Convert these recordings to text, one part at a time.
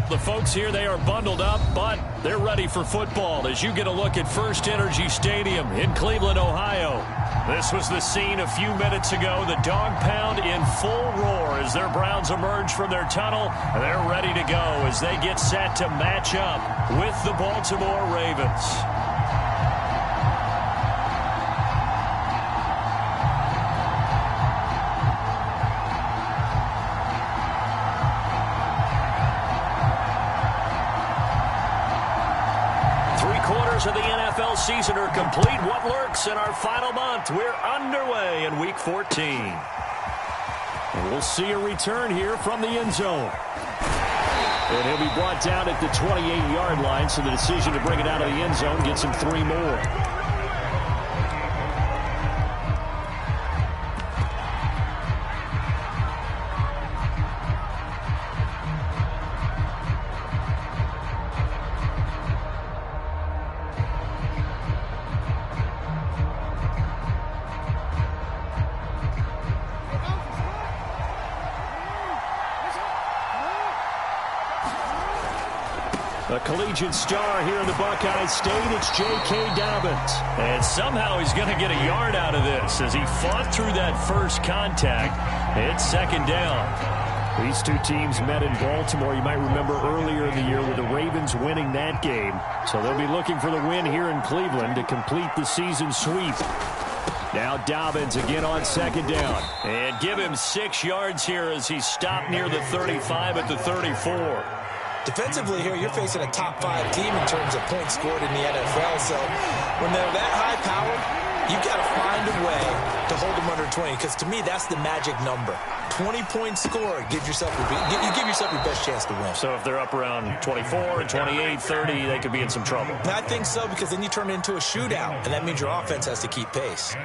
The folks here, they are bundled up, but they're ready for football as you get a look at First Energy Stadium in Cleveland, Ohio. This was the scene a few minutes ago. The dog pound in full roar as their Browns emerge from their tunnel. They're ready to go as they get set to match up with the Baltimore Ravens. 3/4 of the NFL season are complete. What lurks in our final month? We're underway in Week 14. And we'll see a return here from the end zone. And he'll be brought down at the 28-yard line, so the decision to bring it out of the end zone gets him 3 more. A collegiate star here in the Buckeye State, it's J.K. Dobbins. And somehow he's going to get a yard out of this as he fought through that first contact. It's second down. These two teams met in Baltimore, you might remember, earlier in the year with the Ravens winning that game. So they'll be looking for the win here in Cleveland to complete the season sweep. Now Dobbins again on second down. And give him 6 yards here as he's stopped near the 35 at the 34. Defensively here, you're facing a top-5 team in terms of points scored in the NFL. So when they're that high-powered, you've got to find a way to hold them under 20. Because to me, that's the magic number. 20-point score. You give yourself your best chance to win. So if they're up around 24, 28, 30, they could be in some trouble. I think so, because then you turn it into a shootout, and that means your offense has to keep pace.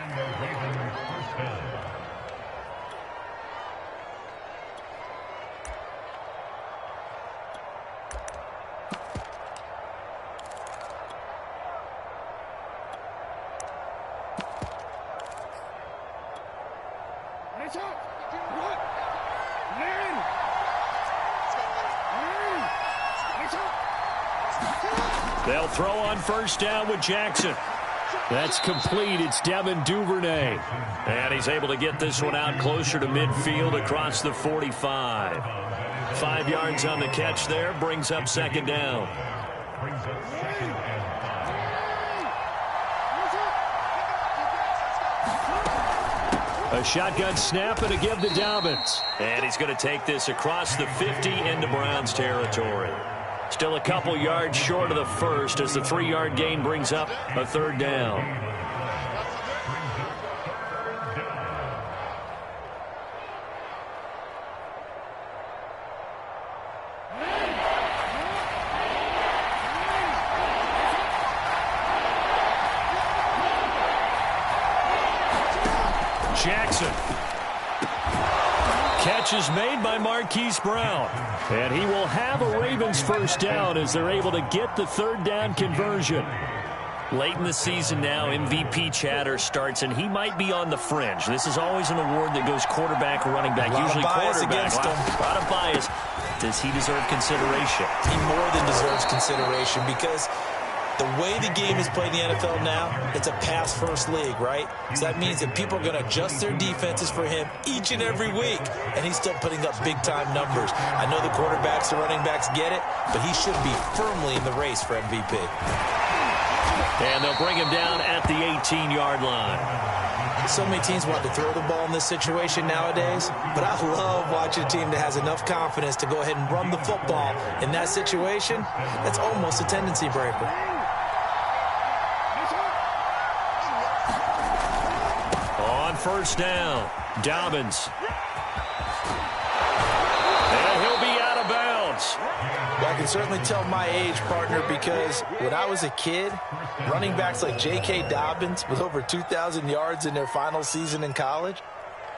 They'll throw on first down with Jackson. That's complete. It's Devin Duvernay. And he's able to get this one out closer to midfield across the 45. 5 yards on the catch there. Brings up second down. A shotgun snap and a give to Dobbins. And he's going to take this across the 50 into Browns territory. Still a couple yards short of the first as the 3-yard gain brings up a third down. Jackson. Catch is made by Marquise Brown. And he will have a Ravens first down as they're able to get the third down conversion. Late in the season now, MVP chatter starts, and he might be on the fringe. This is always an award that goes quarterback or running back, usually quarterback. A lot of bias. Does he deserve consideration? He more than deserves consideration because the way the game is played in the NFL now, it's a pass-first league, right? So that means that people are going to adjust their defenses for him each and every week, and he's still putting up big-time numbers. I know the quarterbacks and running backs get it, but he should be firmly in the race for MVP. And they'll bring him down at the 18-yard line. So many teams want to throw the ball in this situation nowadays, but I love watching a team that has enough confidence to go ahead and run the football in that situation. That's almost a tendency breaker. First down, Dobbins. And he'll be out of bounds. Well, I can certainly tell my age, partner, because when I was a kid, running backs like J.K. Dobbins with over 2,000 yards in their final season in college,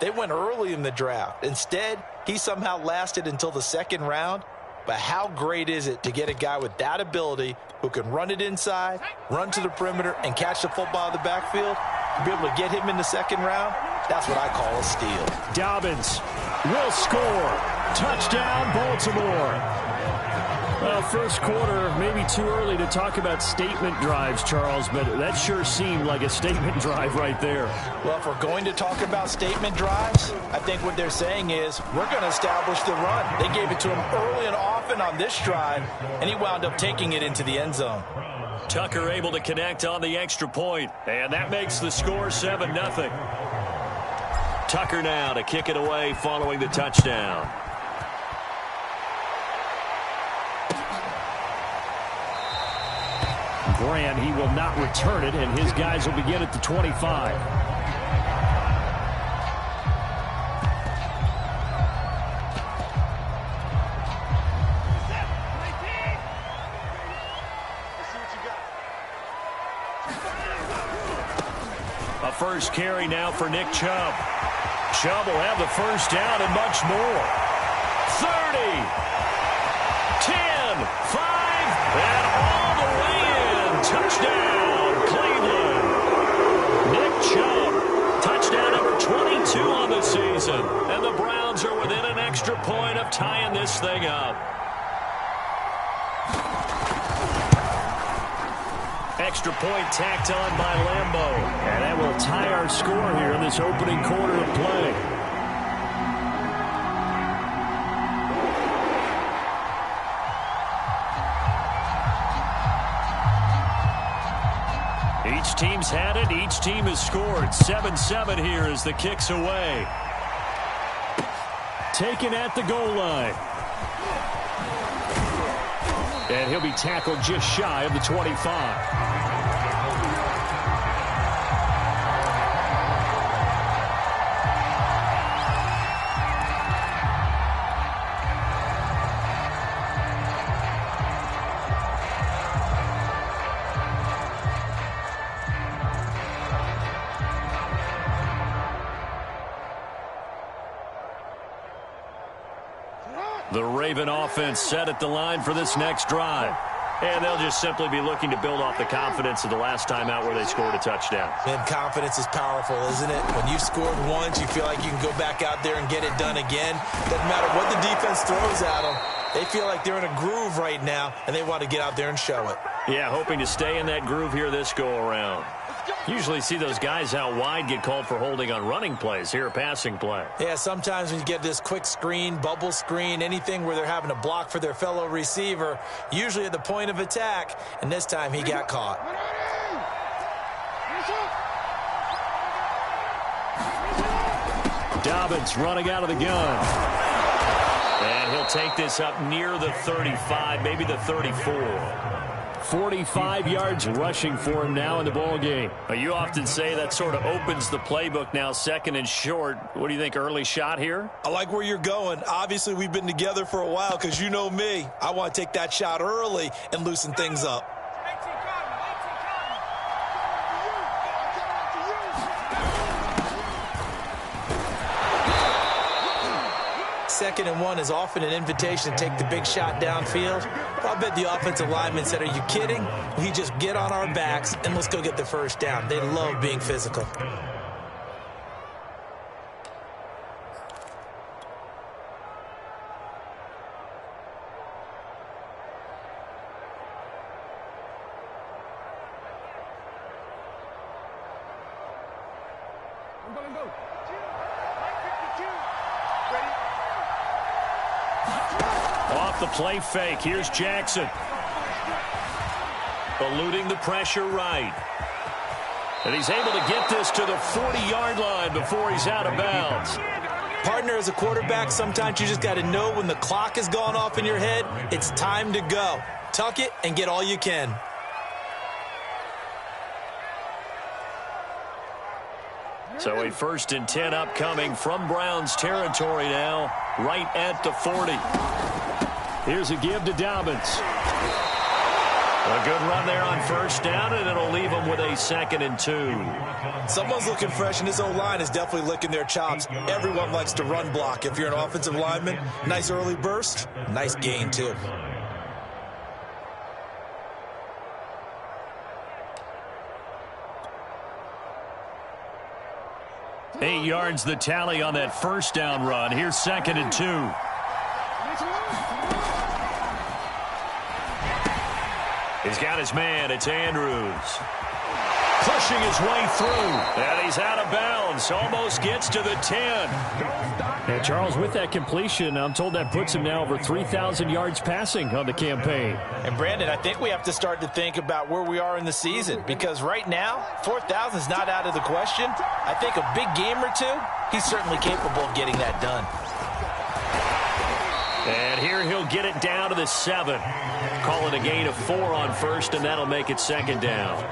they went early in the draft. Instead, he somehow lasted until the second round. But how great is it to get a guy with that ability who can run it inside, run to the perimeter, and catch the football in the backfield? Be able to get him in the second round, that's what I call a steal. Dobbins will score. Touchdown, Baltimore. Well, first quarter, maybe too early to talk about statement drives, Charles, but that sure seemed like a statement drive right there. Well, if we're going to talk about statement drives, I think what they're saying is we're going to establish the run. They gave it to him early and often on this drive, and he wound up taking it into the end zone. Tucker able to connect on the extra point, and that makes the score 7-0. Tucker now to kick it away following the touchdown. Grant, he will not return it, and his guys will begin at the 25. A first carry now for Nick Chubb. Chubb will have the first down and much more. 30, 10, 5, and all the way in. Touchdown, Cleveland. Nick Chubb, touchdown number 22 on the season. And the Browns are within an extra point of tying this thing up. Extra point tacked on by Lambeau. And that will tie our score here in this opening quarter of play. Each team's had it. Each team has scored. 7-7 here as the kick's away. Taken at the goal line. And he'll be tackled just shy of the 25. The Raven offense set at the line for this next drive. And they'll just simply be looking to build off the confidence of the last time out where they scored a touchdown. And confidence is powerful, isn't it? When you've scored once, you feel like you can go back out there and get it done again. Doesn't matter what the defense throws at them. They feel like they're in a groove right now, and they want to get out there and show it. Yeah, hoping to stay in that groove here this go-around. Usually see those guys out wide get called for holding on running plays. Here, a passing play. Yeah, sometimes when you get this quick screen, bubble screen, anything where they're having to block for their fellow receiver, usually at the point of attack, and this time he got caught. Dobbins running out of the gun. And he'll take this up near the 35, maybe the 34. 45 yards rushing for him now in the ball game. You often say that sort of opens the playbook now, second and short. What do you think, early shot here? I like where you're going. Obviously, we've been together for a while because you know me. I want to take that shot early and loosen things up. Second and 1 is often an invitation to take the big shot downfield. Well, I bet the offensive lineman said, are you kidding? We just get on our backs and let's go get the first down. They love being physical. Off the play fake. Here's Jackson. Eluding the pressure right. And he's able to get this to the 40-yard line before he's out of bounds. Partner, as a quarterback, sometimes you just got to know when the clock has gone off in your head, it's time to go. Tuck it and get all you can. So a 1st and 10 upcoming from Browns territory now, right at the 40. Here's a give to Dobbins. A good run there on first down, and it'll leave them with a 2nd and 2. Someone's looking fresh, and this O-line is definitely licking their chops. Everyone likes to run block. If you're an offensive lineman, nice early burst, nice gain too. Eight yards the tally on that first down run. Here's 2nd and 2. He's got his man. It's Andrews. Pushing his way through. And he's out of bounds. Almost gets to the 10. And Charles, with that completion, I'm told that puts him now over 3,000 yards passing on the campaign. And Brandon, I think we have to start to think about where we are in the season, because right now, 4,000 is not out of the question. I think a big game or two, he's certainly capable of getting that done. And here he'll get it down to the 7. Call it a gain of 4 on first, and that'll make it second down.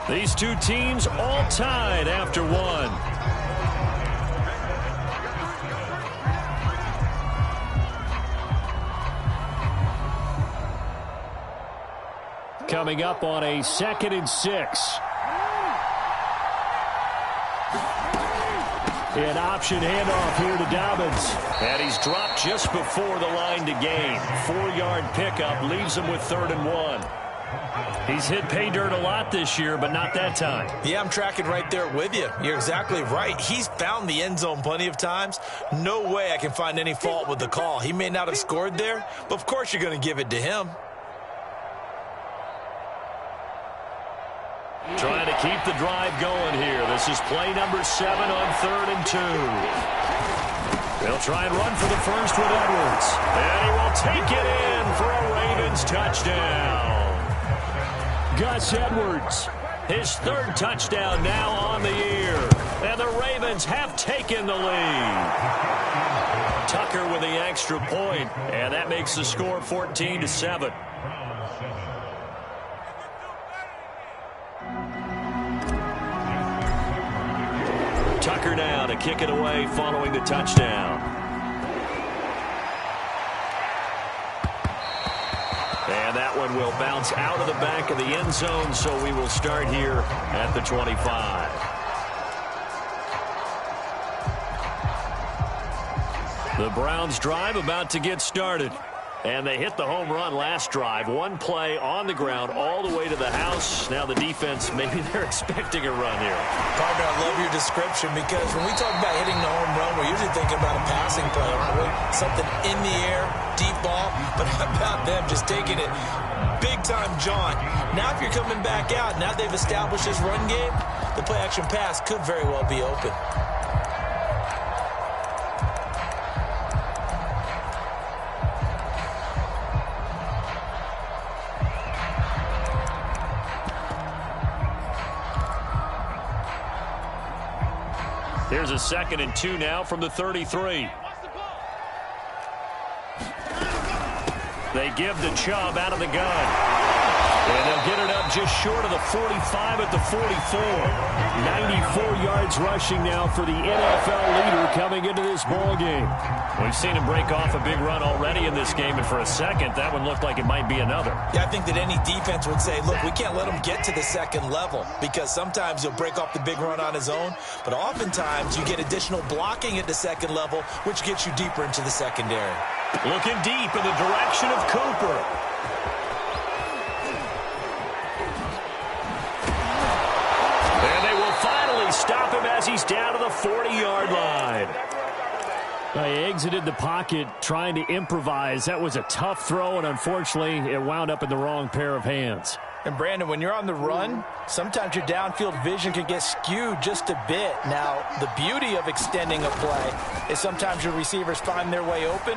These two teams all tied after one. Coming up on a 2nd and 6. An option handoff here to Dobbins. And he's dropped just before the line to gain. 4-yard pickup leaves him with 3rd and 1. He's hit pay dirt a lot this year, but not that time. Yeah, I'm tracking right there with you. You're exactly right. He's found the end zone plenty of times. No way I can find any fault with the call. He may not have scored there, but of course you're going to give it to him. Trying to keep the drive going here. This is play number 7 on 3rd and 2. They'll try and run for the first with Edwards. And he will take it in for a Ravens touchdown. Gus Edwards, his 3rd touchdown now on the year. And the Ravens have taken the lead. Tucker with the extra point, and that makes the score 14-7. Tucker now to kick it away following the touchdown. And that one will bounce out of the back of the end zone, so we will start here at the 25. The Browns drive about to get started. And they hit the home run last drive. One play on the ground all the way to the house. Now the defense, maybe they're expecting a run here. Partner, I love your description, because when we talk about hitting the home run, we're usually thinking about a passing play, aren't we? Something in the air, deep ball. But how about them just taking it big-time jaunt? Now if you're coming back out, now they've established this run game, the play-action pass could very well be open. Here's a 2nd and 2 now from the 33. They give the Chubb out of the gun. And they'll get it up just short of the 45 at the 44. 94 yards rushing now for the NFL leader coming into this ball game. We've seen him break off a big run already in this game, and for a second, that one looked like it might be another. Yeah, I think that any defense would say, look, we can't let him get to the second level, because sometimes he'll break off the big run on his own, but oftentimes you get additional blocking at the second level, which gets you deeper into the secondary. Looking deep in the direction of Cooper. And they will finally stop him as he's down to the 40-yard line. He exited the pocket trying to improvise. That was a tough throw, and unfortunately, it wound up in the wrong pair of hands. And, Brandon, when you're on the run, sometimes your downfield vision can get skewed just a bit. Now, the beauty of extending a play is sometimes your receivers find their way open,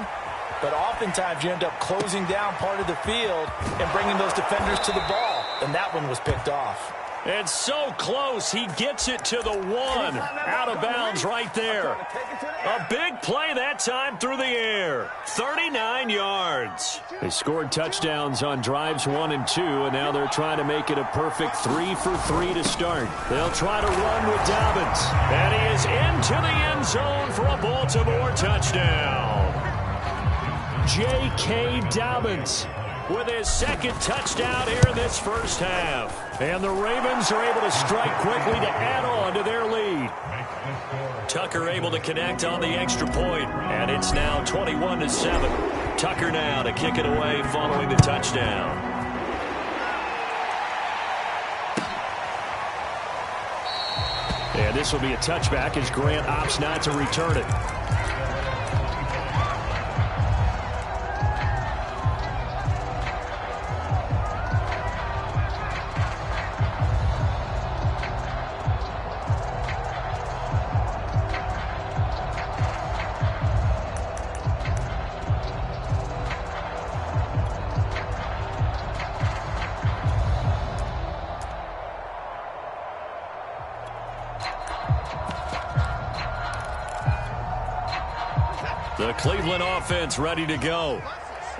but oftentimes you end up closing down part of the field and bringing those defenders to the ball, and that one was picked off. And so close, he gets it to the 1. Out of bounds right there. A big play that time through the air. 39 yards. They scored touchdowns on drives 1 and 2, and now they're trying to make it a perfect 3 for 3 to start. They'll try to run with Dobbins. And he is into the end zone for a Baltimore touchdown. J.K. Dobbins with his 2nd touchdown here in this first half. And the Ravens are able to strike quickly to add on to their lead. Tucker able to connect on the extra point, and it's now 21-7. Tucker now to kick it away following the touchdown. And this will be a touchback as Grant opts not to return it. The Cleveland offense ready to go.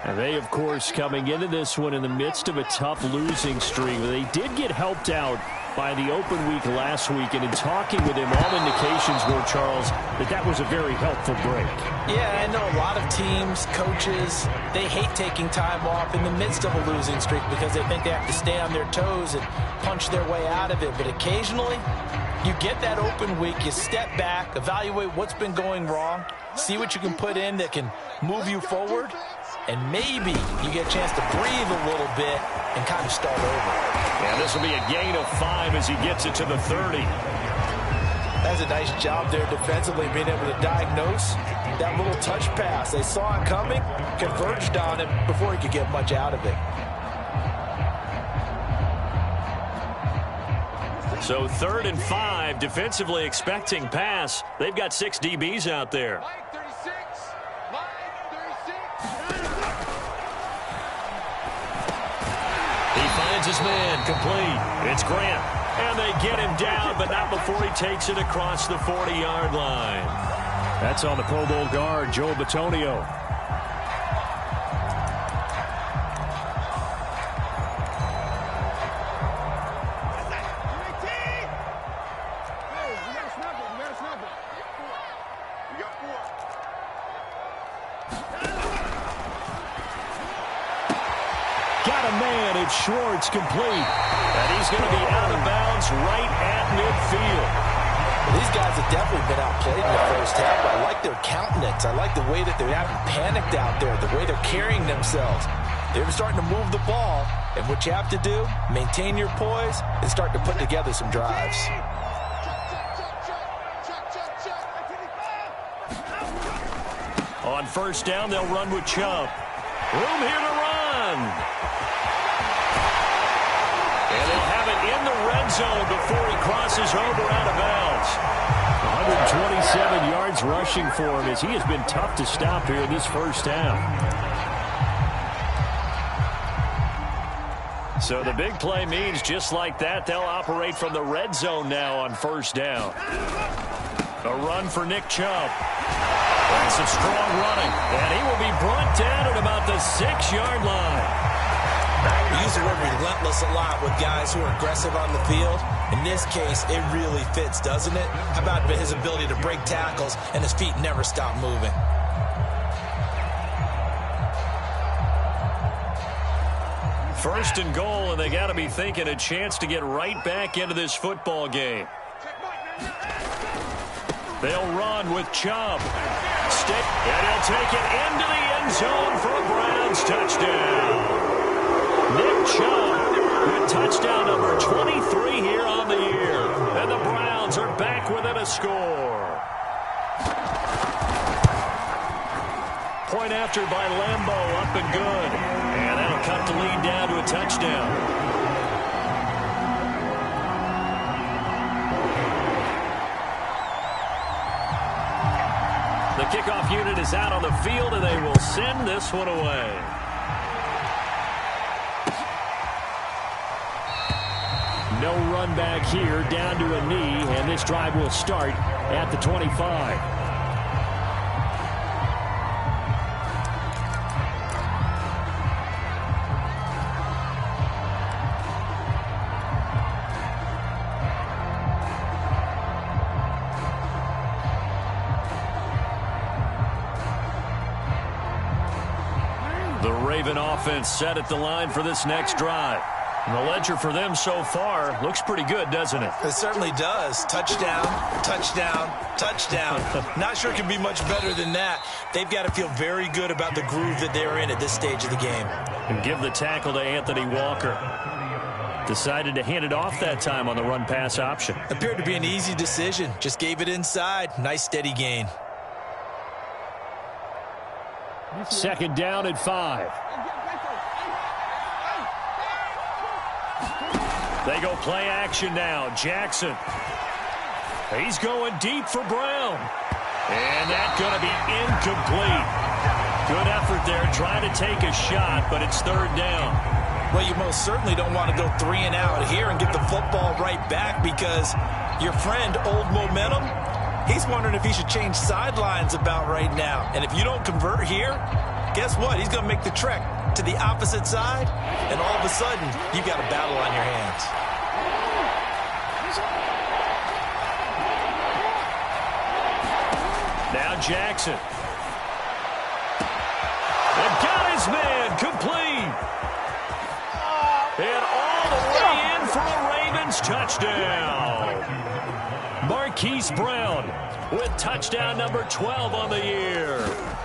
And they, of course, coming into this one in the midst of a tough losing streak. They did get helped out by the open week last week, and in talking with him, all indications were, Charles, that was a very helpful break. Yeah, I know a lot of teams, coaches, they hate taking time off in the midst of a losing streak because they think they have to stay on their toes and punch their way out of it. But occasionally, you get that open week, you step back, evaluate what's been going wrong, see what you can put in that can move you forward, and maybe you get a chance to breathe a little bit and kind of start over. And this will be a gain of 5 as he gets it to the 30. That's a nice job there defensively, being able to diagnose that little touch pass. They saw it coming, converged on it before he could get much out of it. So 3rd and 5, defensively expecting pass. They've got 6 DBs out there. He finds his man, complete. It's Grant. And they get him down, but not before he takes it across the 40-yard line. That's on the Pro Bowl guard, Joel Bitonio. Got a man, it's Schwartz, complete. And he's going to be out of bounds right at midfield. These guys have definitely been outplayed in the first half. I like their countenance. I like the way that they haven't panicked out there, the way they're carrying themselves. They're starting to move the ball, and what you have to do, maintain your poise and start to put together some drives. On first down, they'll run with Chubb. Room here to run. And they'll have it in the red zone before he crosses over out of bounds. 127 yards rushing for him as he has been tough to stop here in this first half. So the big play means just like that, they'll operate from the red zone now on first down. A run for Nick Chubb. That's some strong running. And he will be brought down at about the 6-yard line. We use the word relentless a lot with guys who are aggressive on the field. In this case, it really fits, doesn't it? How about his ability to break tackles and his feet never stop moving? First and goal, and they got to be thinking a chance to get right back into this football game. They'll run with Chubb. And he'll take it into the end zone for a Browns touchdown. Nick Chubb with touchdown number 23 here on the year. And the Browns are back within a score. Point after by Lambeau, up and good. And that'll cut the lead down to a touchdown. The kickoff unit is out on the field, and they will send this one away. No run back here, down to a knee, and this drive will start at the 25. The Raven offense set at the line for this next drive. And the ledger for them so far looks pretty good, doesn't it? It certainly does. Touchdown, touchdown, touchdown. Not sure it can be much better than that. They've got to feel very good about the groove that they're in at this stage of the game. And give the tackle to Anthony Walker. Decided to hand it off that time on the run-pass option. Appeared to be an easy decision. Just gave it inside. Nice steady gain. Second down at 5. They go play action now. Jackson. He's going deep for Brown. And that's going to be incomplete. Good effort there trying to take a shot, but it's third down. Well, you most certainly don't want to go 3 and out here and get the football right back because your friend, Old Momentum, he's wondering if he should change sidelines about right now. And if you don't convert here, guess what? He's going to make the trek to the opposite side, and all of a sudden, you've got a battle on your hands. Now Jackson. And got his man complete. And all the way in for a Ravens touchdown. Marquise Brown with touchdown number 12 on the year.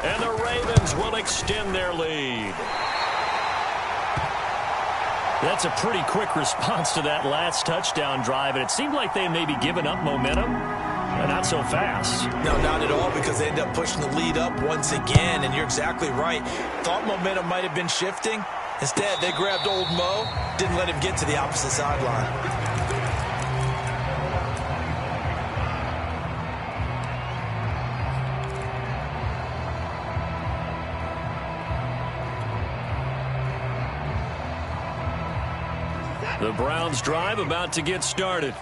And the Ravens will extend their lead. That's a pretty quick response to that last touchdown drive, and it seemed like they may be giving up momentum. Not so fast. No, not at all, because they end up pushing the lead up once again, and you're exactly right. Thought momentum might have been shifting. Instead, they grabbed Old Mo, didn't let him get to the opposite sideline. The Browns drive about to get started.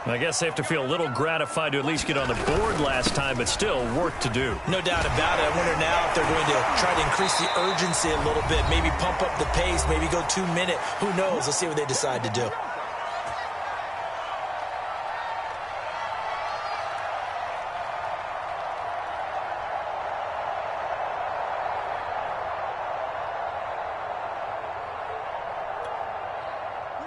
I guess they have to feel a little gratified to at least get on the board last time, but still work to do. No doubt about it. I wonder now if they're going to try to increase the urgency a little bit, maybe pump up the pace, maybe go 2 minute. Who knows? Let's see what they decide to do.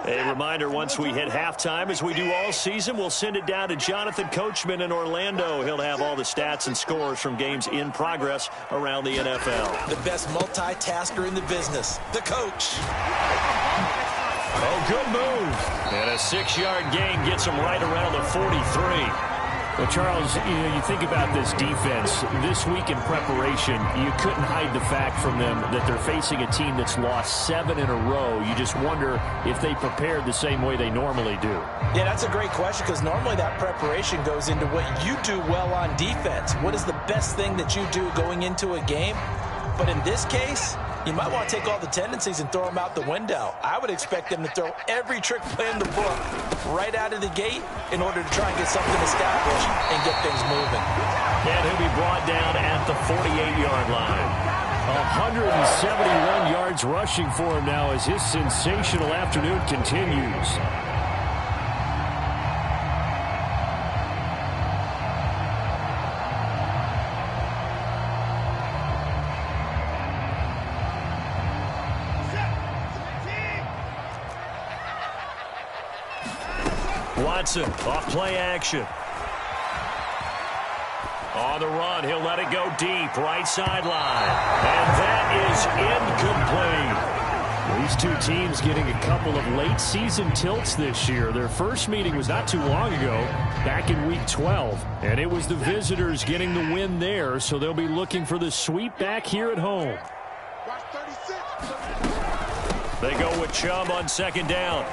A reminder, once we hit halftime, as we do all season, we'll send it down to Jonathan Coachman in Orlando. He'll have all the stats and scores from games in progress around the NFL. The best multitasker in the business, the coach. Oh, good move. And a 6-yard gain gets him right around the 43. Well, Charles, you think about this defense. This week in preparation, you couldn't hide the fact from them that they're facing a team that's lost 7 in a row. You just wonder if they prepared the same way they normally do. Yeah, that's a great question, because normally that preparation goes into what you do well on defense. What is the best thing that you do going into a game? But in this case, you might want to take all the tendencies and throw them out the window. I would expect them to throw every trick play in the book right out of the gate in order to try and get something established and get things moving. And he'll be brought down at the 48-yard line. 171 yards rushing for him now as his sensational afternoon continues. Watson off play action. On the run, he'll let it go deep, right sideline. And that is incomplete. These two teams getting a couple of late season tilts this year. Their first meeting was not too long ago, back in week 12. And it was the visitors getting the win there, so they'll be looking for the sweep back here at home. They go with Chubb on second down.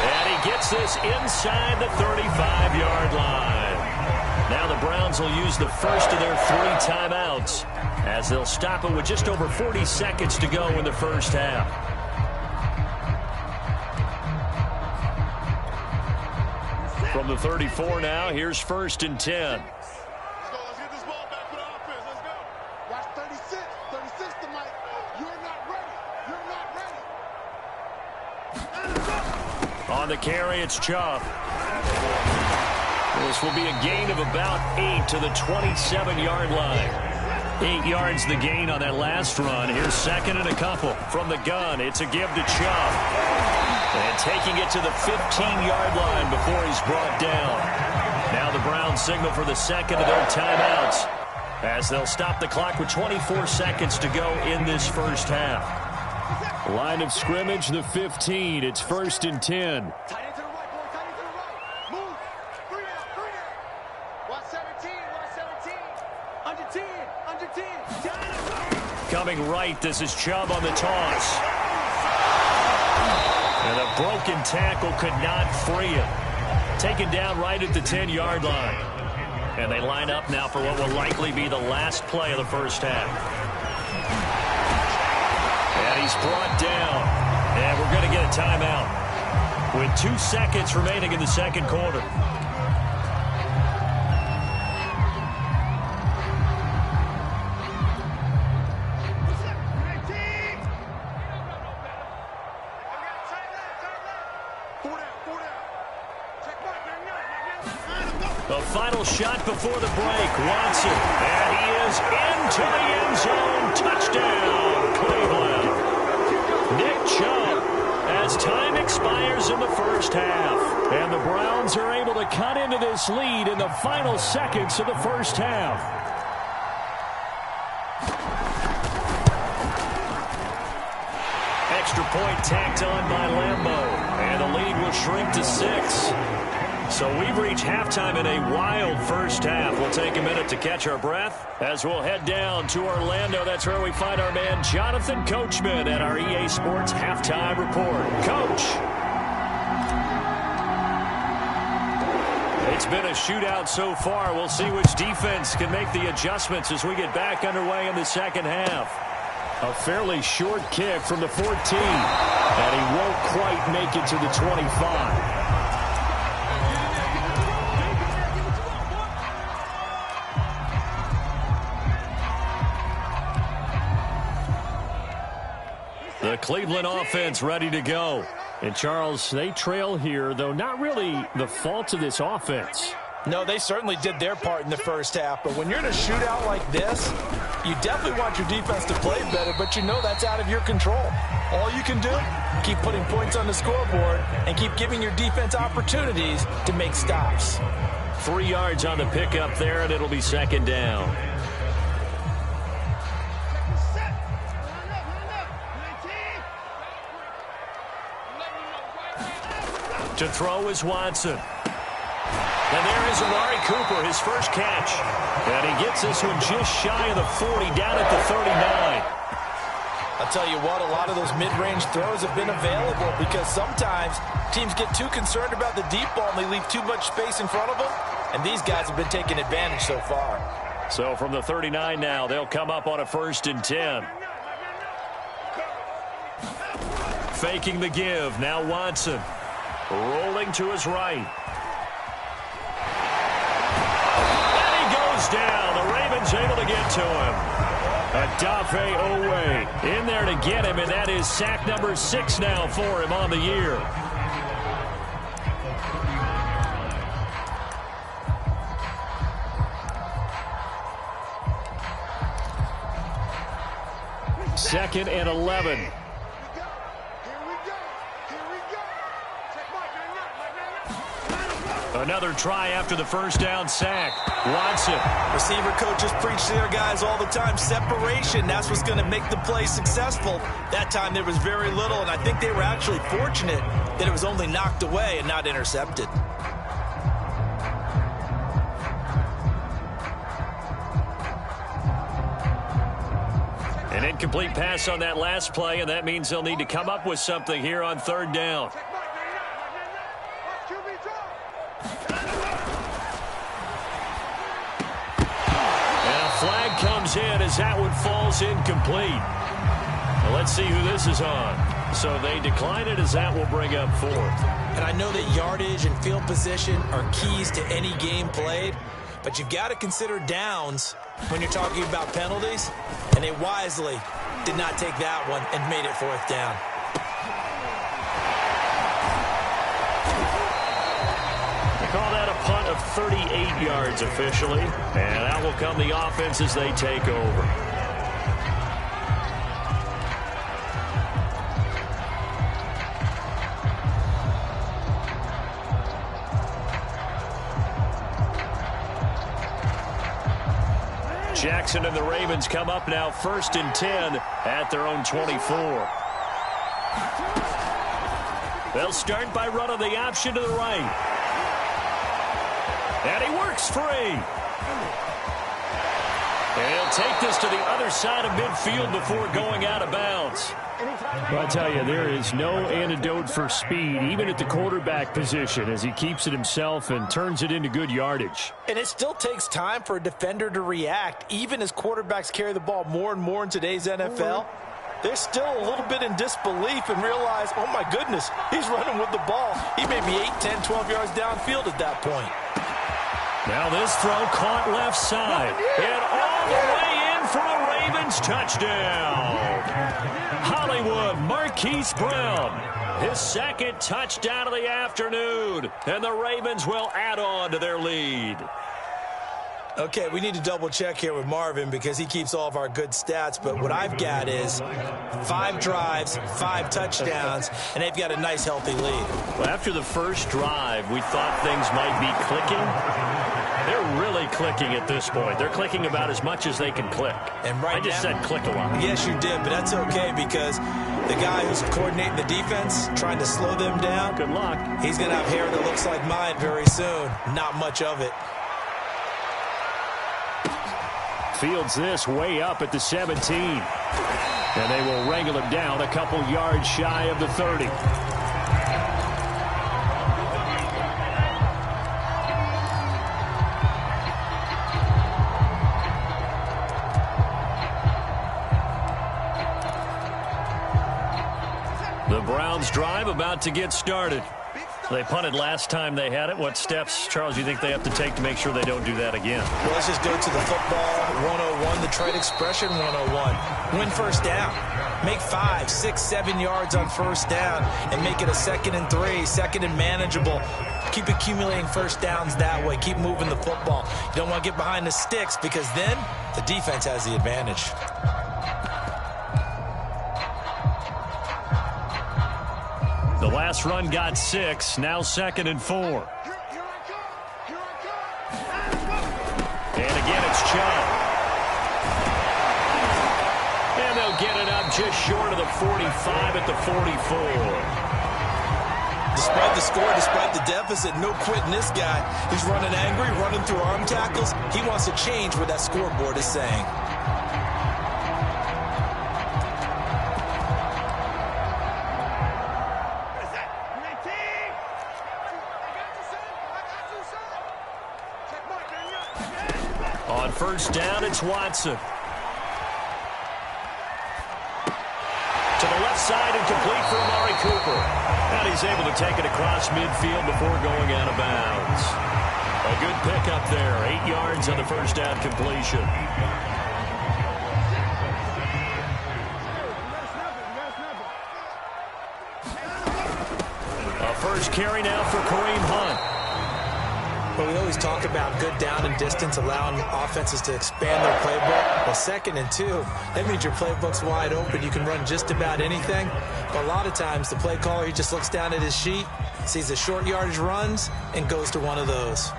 And he gets this inside the 35-yard line. Now the Browns will use the first of their 3 timeouts as they'll stop it with just over 40 seconds to go in the first half. From the 34 now, here's 1st and 10. Let's get this ball back for the offense. Let's go. Watch 36. 36 to Mike. You're not ready. You're not ready. On the carry, it's Chubb. This will be a gain of about 8 to the 27-yard line. 8 yards the gain on that last run. Here's 2nd and a couple from the gun. It's a give to Chubb. And taking it to the 15-yard line before he's brought down. Now the Browns signal for the second of their timeouts as they'll stop the clock with 24 seconds to go in this first half. Line of scrimmage, the 15. It's 1st and 10. Tight end to the right, boy. Tight end to the right. Move. 3 out. 3 out. Watch 17. Watch 17. Under 10. Coming right, this is Chubb on the toss. And a broken tackle could not free him. Taken down right at the 10-yard line. And they line up now for what will likely be the last play of the first half. And he's brought down. And we're going to get a timeout with 2 seconds remaining in the second quarter. The final shot before the break. Watson. And he is into the end zone. Touchdown, Cleveland. Nick Chubb as time expires in the first half. And the Browns are able to cut into this lead in the final seconds of the first half. Extra point tacked on by Lambeau. And the lead will shrink to 6. So we've reached halftime in a wild first half. We'll take a minute to catch our breath as we'll head down to Orlando. That's where we find our man Jonathan Coachman at our EA Sports Halftime Report. Coach. It's been a shootout so far. We'll see which defense can make the adjustments as we get back underway in the second half. A fairly short kick from the 14. And he won't quite make it to the 25. The Cleveland offense ready to go. And, Charles, they trail here, though not really the fault of this offense. No, they certainly did their part in the first half. But when you're in a shootout like this, you definitely want your defense to play better, but you know that's out of your control. All you can do, keep putting points on the scoreboard and keep giving your defense opportunities to make stops. 3 yards on the pickup there, and it'll be second down. To throw is Watson. And there is Amari Cooper, his first catch. And he gets this one just shy of the 40, down at the 39. I'll tell you what, a lot of those mid-range throws have been available because sometimes teams get too concerned about the deep ball and they leave too much space in front of them. And these guys have been taking advantage so far. So from the 39 now, they'll come up on a 1st and 10. Faking the give, now Watson. Rolling to his right. And he goes down. The Ravens able to get to him. Adafe Owe in there to get him, and that is sack number 6 now for him on the year. Second and 11. Another try after the first down sack. Watson. Receiver coaches preach to their guys all the time. Separation, that's what's going to make the play successful. That time there was very little, and I think they were actually fortunate that it was only knocked away and not intercepted. An incomplete pass on that last play, and that means they'll need to come up with something here on 3rd down. Flag comes in as that one falls incomplete. Well, let's see who this is on. So they decline it as that will bring up 4th. And I know that yardage and field position are keys to any game played, but you've got to consider downs when you're talking about penalties, and they wisely did not take that one and made it 4th down. Call that a punt of 38 yards officially. And out will come the offense as they take over. Jackson and the Ravens come up now 1st and 10 at their own 24. They'll start by running the option to the right. And he works free. And he'll take this to the other side of midfield before going out of bounds. Well, I tell you, there is no antidote for speed, even at the quarterback position, as he keeps it himself and turns it into good yardage. And it still takes time for a defender to react, even as quarterbacks carry the ball more and more in today's NFL. They're still a little bit in disbelief and realize, oh my goodness, he's running with the ball. He may be 8, 10, 12 yards downfield at that point. Now this throw caught left side. And all the way in for a Ravens touchdown. Hollywood Marquise Brown, his second touchdown of the afternoon. And the Ravens will add on to their lead. Okay, we need to double check here with Marvin because he keeps all of our good stats. But what I've got is 5 drives, 5 touchdowns, and they've got a nice, healthy lead. Well, after the first drive, we thought things might be clicking. They're really clicking at this point. They're clicking about as much as they can click. And right I just said click a lot. Yes, you did, but that's okay because the guy who's coordinating the defense, trying to slow them down, Good luck. he's going to have hair that looks like mine very soon. Not much of it. Fields this way up at the 17. And they will wrangle him down a couple yards shy of the 30. The Browns drive about to get started. They punted last time they had it. What steps, Charles, you think they have to take to make sure they don't do that again? Well, let's just go to the football 101, the trade expression 101. Win first down. Make 5, 6, 7 yards on first down and make it a 2nd and 3, 2nd and manageable. Keep accumulating first downs that way. Keep moving the football. You don't want to get behind the sticks because then the defense has the advantage. The last run got 6, now 2nd and 4. Here I come. And again, it's Chubb. And they'll get it up just short of the 45 at the 44. Despite the score, despite the deficit, no quitting this guy. He's running angry, running through arm tackles. He wants to change what that scoreboard is saying. On first down, it's Watson. To the left side and complete for Amari Cooper. And he's able to take it across midfield before going out of bounds. A good pickup there. 8 yards on the first down completion. A first carry now for Kareem Hunt. But we always talk about good down and distance, allowing offenses to expand their playbook. Well, 2nd and 2, that means your playbook's wide open. You can run just about anything. But a lot of times, the play caller, he just looks down at his sheet, sees the short yardage runs, and goes to one of those.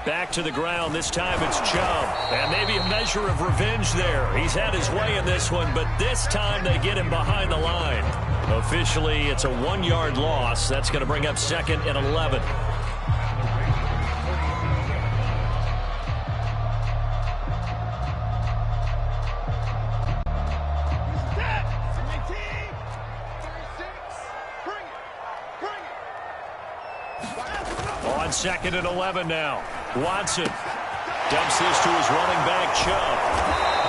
Back to the ground. This time it's Chubb. And maybe a measure of revenge there. He's had his way in this one, but this time they get him behind the line. Officially, it's a 1-yard loss. That's going to bring up 2nd and 11. On 2nd and 11 now. Watson dumps this to his running back, Chubb.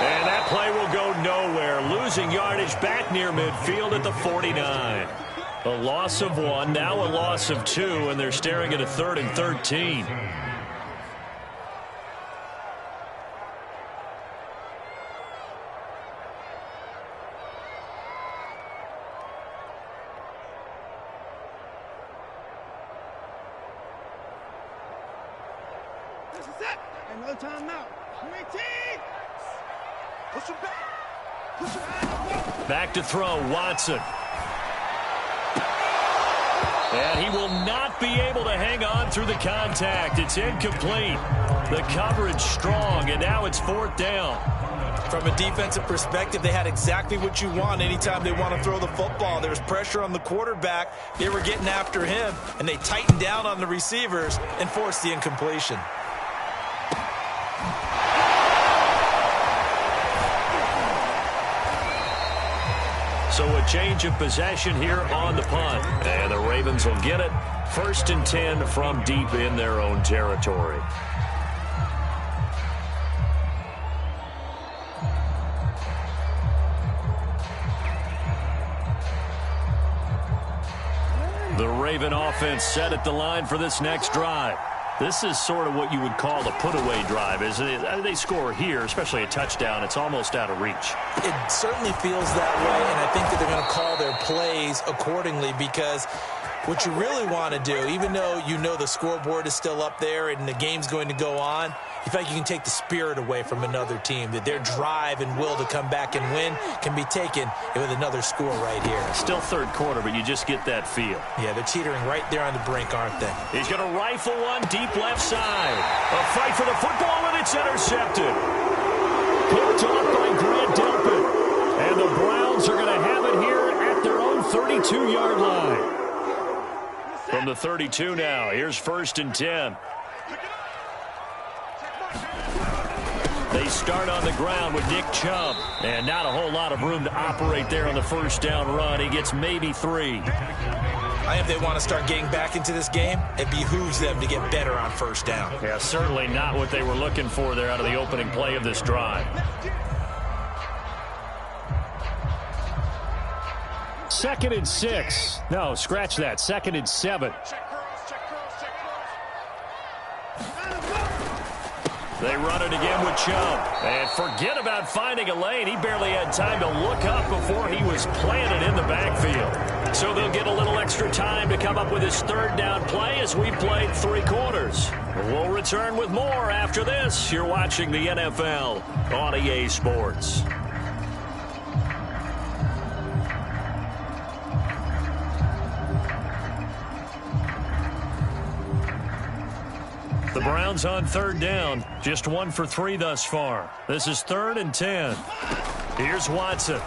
And that play will go nowhere. Losing yardage back near midfield at the 49. A loss of 1, now a loss of 2, and they're staring at a 3rd and 13. This is it. And no timeout. 19. Push him back. Push him back. Back to throw, Watson. And he will not be able to hang on through the contact. It's incomplete. The coverage strong, and now it's 4th down. From a defensive perspective, they had exactly what you want anytime they want to throw the football. There was pressure on the quarterback. They were getting after him, and they tightened down on the receivers and forced the incompletion. So a change of possession here on the punt. And the Ravens will get it. 1st and 10 from deep in their own territory. The Raven offense set at the line for this next drive. This is sort of what you would call a put-away drive, isn't it? They score here, especially a touchdown. It's almost out of reach. It certainly feels that way, and I think that they're going to call their plays accordingly because what you really want to do, even though you know the scoreboard is still up there and the game's going to go on, you feel like you can take the spirit away from another team, that their drive and will to come back and win can be taken with another score right here. Still 3rd quarter, but you just get that feel. Yeah, they're teetering right there on the brink, aren't they? He's going to rifle one deep left side. A fight for the football, and it's intercepted. Picked off by Grant Delpit. And the Browns are going to have it here at their own 32-yard line. From the 32 now, here's 1st and 10. They start on the ground with Nick Chubb. And not a whole lot of room to operate there on the 1st down run. He gets maybe 3. I think if they want to start getting back into this game, it behooves them to get better on 1st down. Yeah, certainly not what they were looking for there out of the opening play of this drive. 2nd and 6. No, scratch that. 2nd and 7. They run it again with Chubb. And forget about finding a lane. He barely had time to look up before he was planted in the backfield. So they'll get a little extra time to come up with his 3rd down play as we played 3 quarters. We'll return with more after this. You're watching the NFL on EA Sports. The Browns on 3rd down. Just 1 for 3 thus far. This is 3rd and 10. Here's Watson.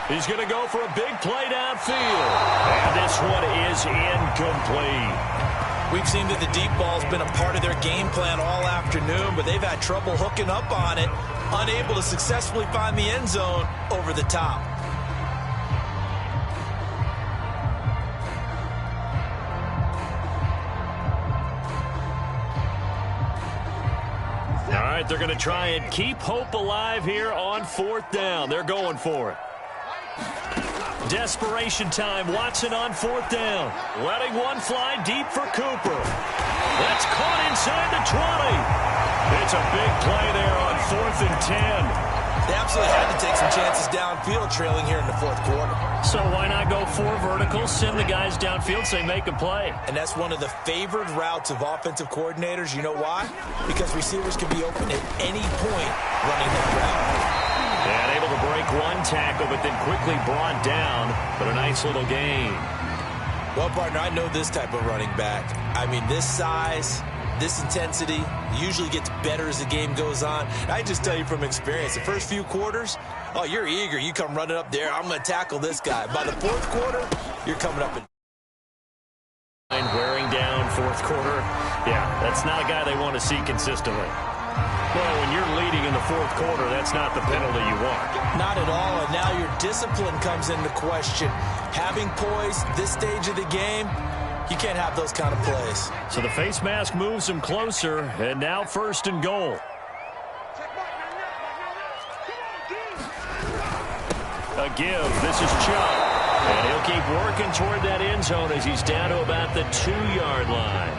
He's going to go for a big play downfield. And this one is incomplete. We've seen that the deep ball's been a part of their game plan all afternoon, but they've had trouble hooking up on it, unable to successfully find the end zone over the top. All right, they're going to try and keep hope alive here on 4th down. They're going for it. Desperation time. Watson on 4th down. Letting one fly deep for Cooper. That's caught inside the 20. It's a big play there on 4th and 10. They absolutely had to take some chances downfield trailing here in the 4th quarter. So why not go 4 verticals, send the guys downfield, say make a play? And that's one of the favored routes of offensive coordinators. You know why? Because receivers can be open at any point running that route. And able to break one tackle, but then quickly brought down. But a nice little gain. Well, partner, I know this type of running back. I mean, this size, this intensity usually gets better as the game goes on. I just tell you from experience, the first few quarters, oh, you're eager. You come running up there. I'm going to tackle this guy. By the 4th quarter, you're coming up and wearing down 4th quarter. Yeah, that's not a guy they want to see consistently. Well, when you're leading in the 4th quarter, that's not the penalty you want. Not at all, and now your discipline comes into question. Having poise this stage of the game, you can't have those kind of plays. So the face mask moves him closer, and now 1st and goal. A give. This is Chubb. And he'll keep working toward that end zone as he's down to about the 2-yard line.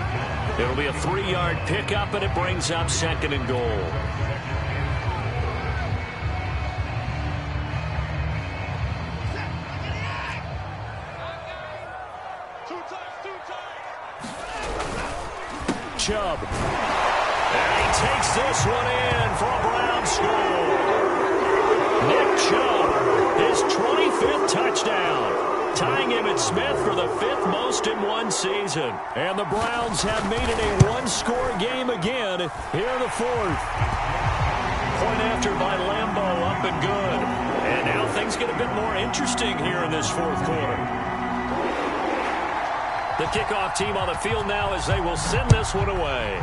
It'll be a 3-yard pickup, and it brings up 2nd and goal. Chubb. And he takes this one in for a Brown score. Nick Chubb, his 25th touchdown. tying him at Smith for the 5th most in one season. And the Browns have made it a one-score game again here in the 4th. Point after by Lambeau, up and good. And now things get a bit more interesting here in this 4th quarter. The kickoff team on the field now as they will send this one away.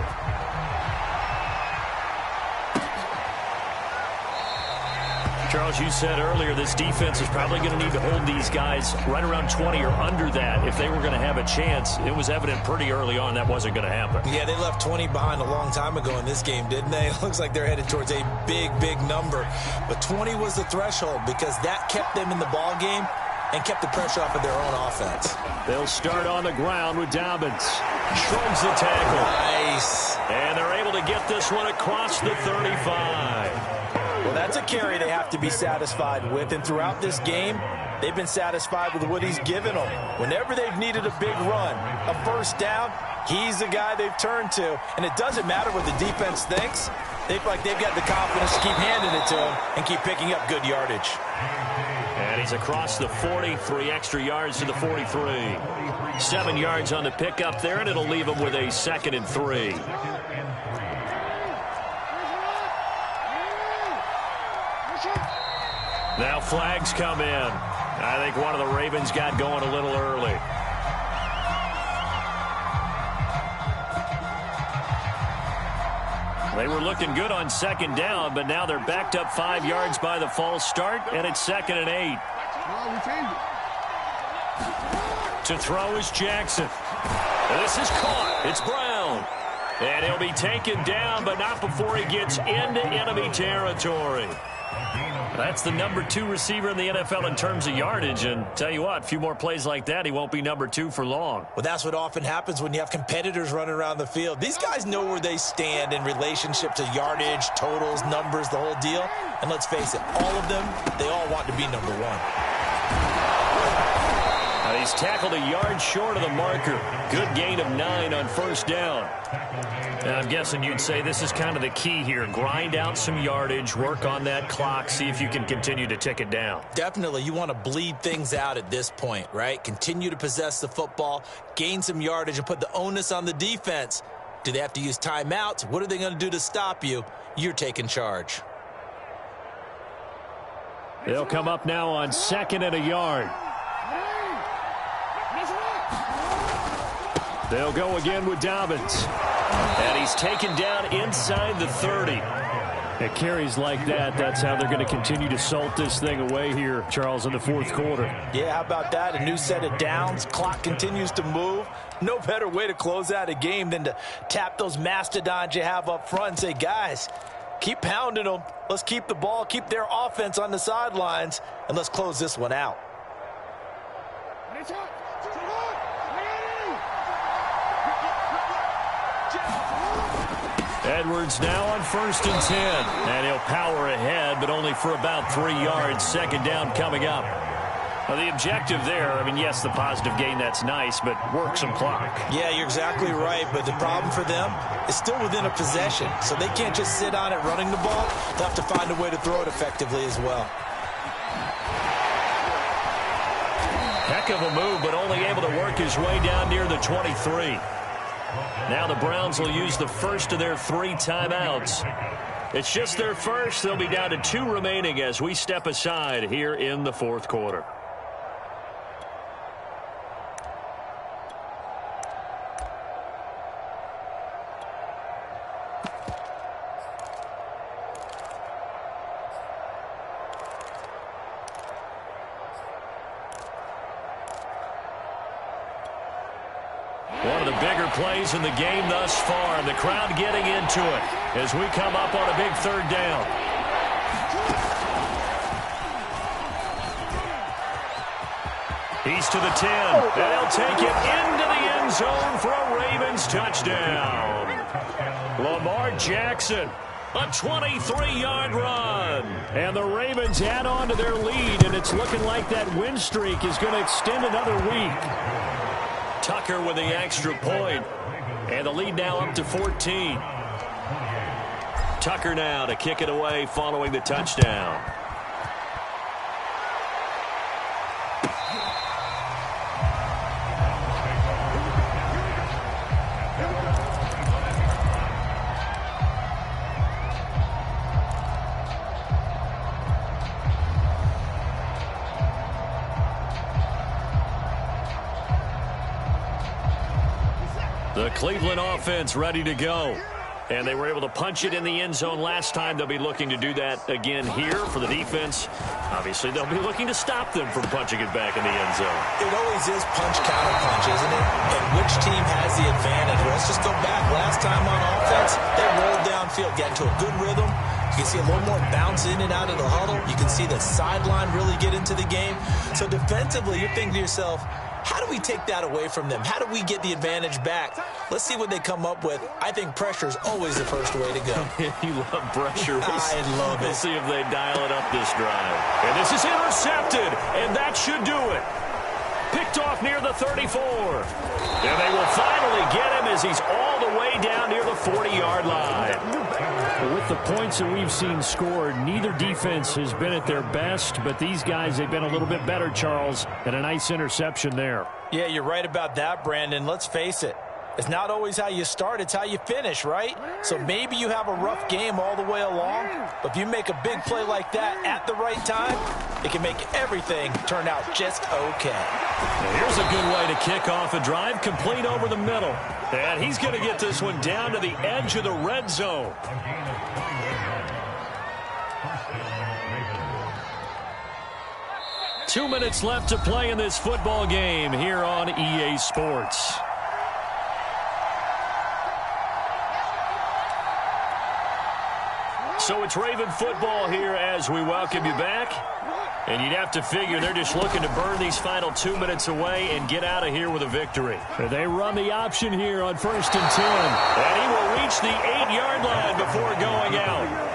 Charles, you said earlier this defense is probably going to need to hold these guys right around 20 or under that if they were going to have a chance. It was evident pretty early on that wasn't going to happen. Yeah, they left 20 behind a long time ago in this game, didn't they? It looks like they're headed towards a big, big number. But 20 was the threshold because that kept them in the ball game and kept the pressure off of their own offense. They'll start on the ground with Dobbins. Shrugs the tackle. Nice. And they're able to get this one across the 35. Well, that's a carry they have to be satisfied with. And throughout this game, they've been satisfied with what he's given them. Whenever they've needed a big run, a first down, he's the guy they've turned to. And it doesn't matter what the defense thinks. They feel like they've got the confidence to keep handing it to him and keep picking up good yardage. And he's across the 40, 3 extra yards to the 43. 7 yards on the pickup there, and it'll leave him with a 2nd and 3. Now flags come in. I think one of the Ravens got going a little early. They were looking good on 2nd down, but now they're backed up 5 yards by the false start, and it's 2nd and 8. To throw is Jackson. This is caught. It's Brown. And he'll be taken down, but not before he gets into enemy territory. That's the number 2 receiver in the NFL in terms of yardage. And tell you what, a few more plays like that, he won't be number 2 for long. Well, that's what often happens when you have competitors running around the field. These guys know where they stand in relationship to yardage, totals, numbers, the whole deal. And let's face it, all of them, they all want to be number 1. Now he's tackled a yard short of the marker. Good gain of 9 on 1st down. And I'm guessing you'd say this is kind of the key here. Grind out some yardage, work on that clock, see if you can continue to tick it down. Definitely. You want to bleed things out at this point, right? Continue to possess the football, gain some yardage, and put the onus on the defense. Do they have to use timeouts? What are they going to do to stop you? You're taking charge. They'll come up now on 2nd and a yard. They'll go again with Dobbins. And he's taken down inside the 30. At carries like that, that's how they're going to continue to salt this thing away here, Charles, in the 4th quarter. Yeah, how about that? A new set of downs. Clock continues to move. No better way to close out a game than to tap those mastodons you have up front and say, guys, keep pounding them. Let's keep the ball, keep their offense on the sidelines, and let's close this one out. Edwards now on 1st and 10. And he'll power ahead, but only for about 3 yards. 2nd down coming up. Well, the objective there, I mean, yes, the positive gain, that's nice, but work some clock. Yeah, you're exactly right, but the problem for them is still within a possession. So they can't just sit on it running the ball. They'll have to find a way to throw it effectively as well. Heck of a move, but only able to work his way down near the 23. Now the Browns will use the first of their 3 timeouts. It's just their first. They'll be down to 2 remaining as we step aside here in the 4th quarter. One of the bigger plays in the game thus far, and the crowd getting into it as we come up on a big 3rd down. He's to the 10, and they'll take it into the end zone for a Ravens touchdown. Lamar Jackson, a 23-yard run. And the Ravens add on to their lead, and it's looking like that win streak is going to extend another week. Tucker with the extra point. And the lead now up to 14. Tucker now to kick it away following the touchdown. The Cleveland offense ready to go. And they were able to punch it in the end zone last time. They'll be looking to do that again here for the defense. Obviously, they'll be looking to stop them from punching it back in the end zone. It always is punch, counter punch, isn't it? And which team has the advantage? Let's just go back. Last time on offense, they rolled downfield, got into a good rhythm. You can see a little more bounce in and out of the huddle. You can see the sideline really get into the game. So defensively, you're thinking to yourself, how do we take that away from them? How do we get the advantage back? Let's see what they come up with. I think pressure is always the first way to go. You love pressure. I love it. We'll see if they dial it up this drive. And this is intercepted, and that should do it. Picked off near the 34. And they will finally get him as he's all the way down near the 40-yard line. With the points that we've seen scored, neither defense has been at their best, but these guys, they've been a little bit better, Charles, and a nice interception there. Yeah, you're right about that, Brandon. Let's face it. It's not always how you start, it's how you finish, right? So maybe you have a rough game all the way along, but if you make a big play like that at the right time, it can make everything turn out just okay. Now here's a good way to kick off a drive, complete over the middle. And he's going to get this one down to the edge of the red zone. Two minutes left to play in this football game here on EA Sports. So it's Raven football here as we welcome you back. And you'd have to figure they're just looking to burn these final 2 minutes away and get out of here with a victory. They run the option here on 1st and 10. And he will reach the 8-yard line before going out.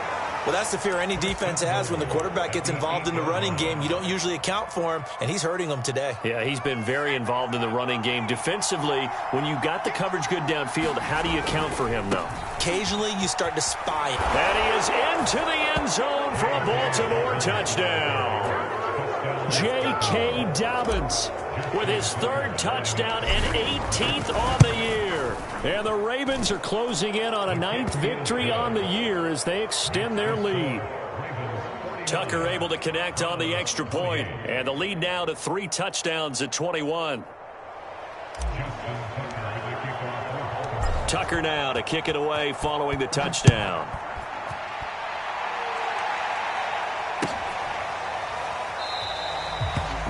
Well, that's the fear any defense has when the quarterback gets involved in the running game. You don't usually account for him, and he's hurting them today. Yeah, he's been very involved in the running game. Defensively, when you got the coverage good downfield, how do you account for him, though? Occasionally, you start to spy him. And he is into the end zone for a Baltimore touchdown. J.K. Dobbins with his third touchdown and 18th on the year. And the Ravens are closing in on a 9th victory on the year as they extend their lead. Tucker able to connect on the extra point, and the lead now to 3 touchdowns at 21. Tucker now to kick it away following the touchdown.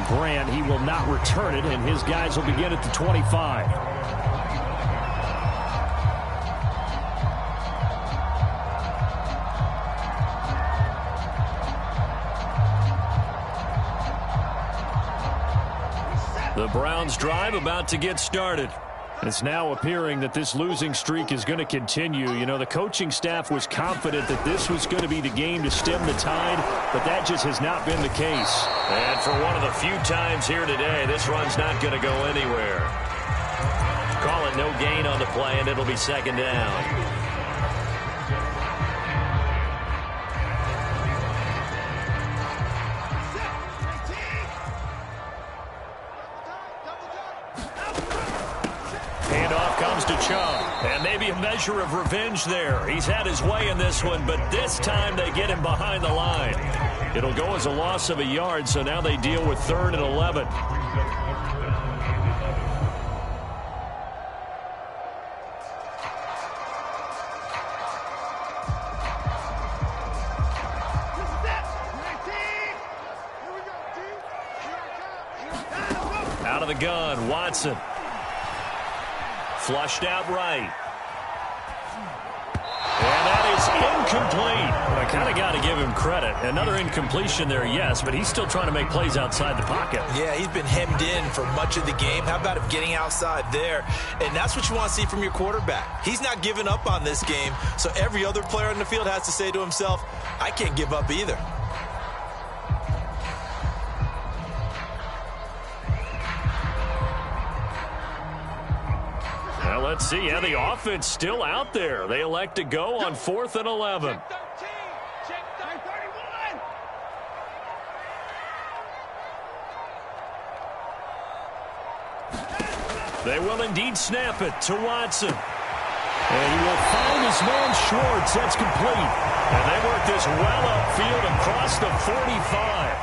Grant, he will not return it, and his guys will begin at the 25. The Browns drive about to get started. It's now appearing that this losing streak is going to continue. You know, the coaching staff was confident that this was going to be the game to stem the tide, but that just has not been the case. And for one of the few times here today, this run's not going to go anywhere. Call it no gain on the play, and it'll be 2nd down. To Chubb, and maybe a measure of revenge there. He's had his way in this one, but this time they get him behind the line. It'll go as a loss of a yard, so now they deal with 3rd and 11. Out of the gun, Watson. Flushed out right. And that is incomplete. Well, I kind of got to give him credit. Another incompletion there, yes, but he's still trying to make plays outside the pocket. Yeah, he's been hemmed in for much of the game. How about him getting outside there? And that's what you want to see from your quarterback. He's not giving up on this game, so every other player on the field has to say to himself, I can't give up either. Well, let's see. Yeah, the offense still out there. They elect to go on 4th and 11. They will indeed snap it to Watson. And he will find his man Schwartz. That's complete. And they work this well upfield across the 45.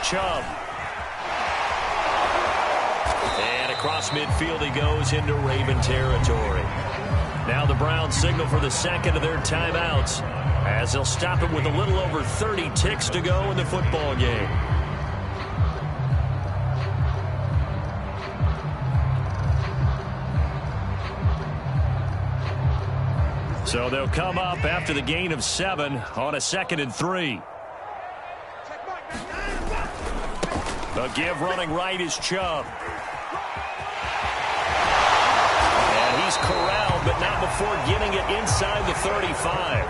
Chubb. And a across midfield he goes into Raven territory. Now the Browns signal for the second of their timeouts as they'll stop it with a little over 30 ticks to go in the football game. So they'll come up after the gain of 7 on a 2nd and 3. The give running right is Chubb. And he's corralled, but not before getting it inside the 35.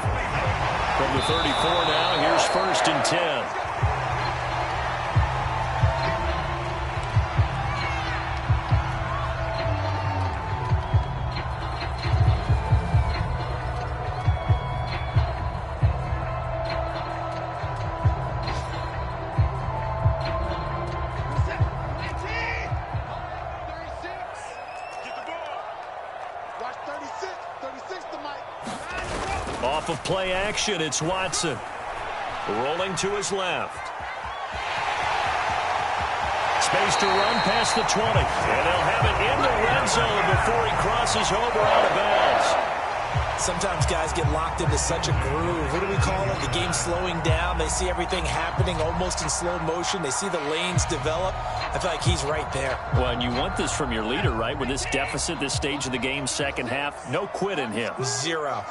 From the 34 now, here's 1st and 10. Off of play action, it's Watson. Rolling to his left. Space to run past the 20. And they'll have it in the red zone before he crosses over out of bounds. Sometimes guys get locked into such a groove. What do we call it? The game slowing down. They see everything happening almost in slow motion. They see the lanes develop. I feel like he's right there. Well, and you want this from your leader, right? With this deficit, this stage of the game, second half, no quit in him. 0.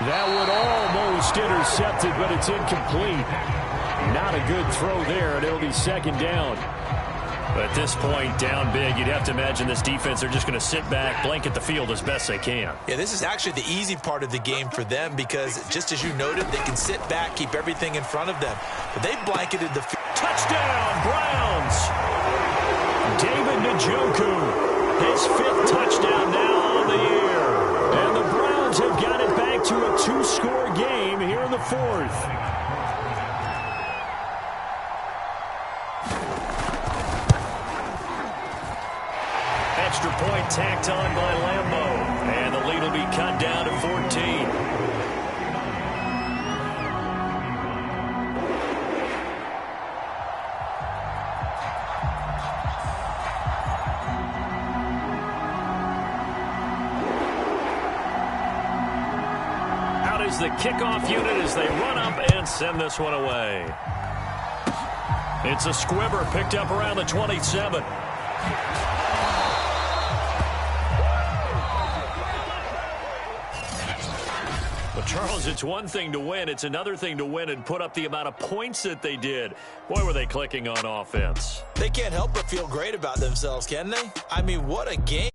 That one almost intercepted, but it's incomplete. Not a good throw there, and it'll be 2nd down. But at this point, down big, you'd have to imagine this defense are just going to sit back, blanket the field as best they can. Yeah, this is actually the easy part of the game for them because, just as you noted, they can sit back, keep everything in front of them. But they blanketed the field. Touchdown, Browns! David Njoku, his 5th touchdown now on the year. And the Browns have got it back to a 2-score game here in the 4th. Extra point tacked on by Lambeau. And the lead will be cut down to 14. Out is the kickoff unit as they run up and send this one away. It's a squibber picked up around the 27. Charles, it's one thing to win. It's another thing to win and put up the amount of points that they did. Boy, were they clicking on offense. They can't help but feel great about themselves, can they? I mean, what a game.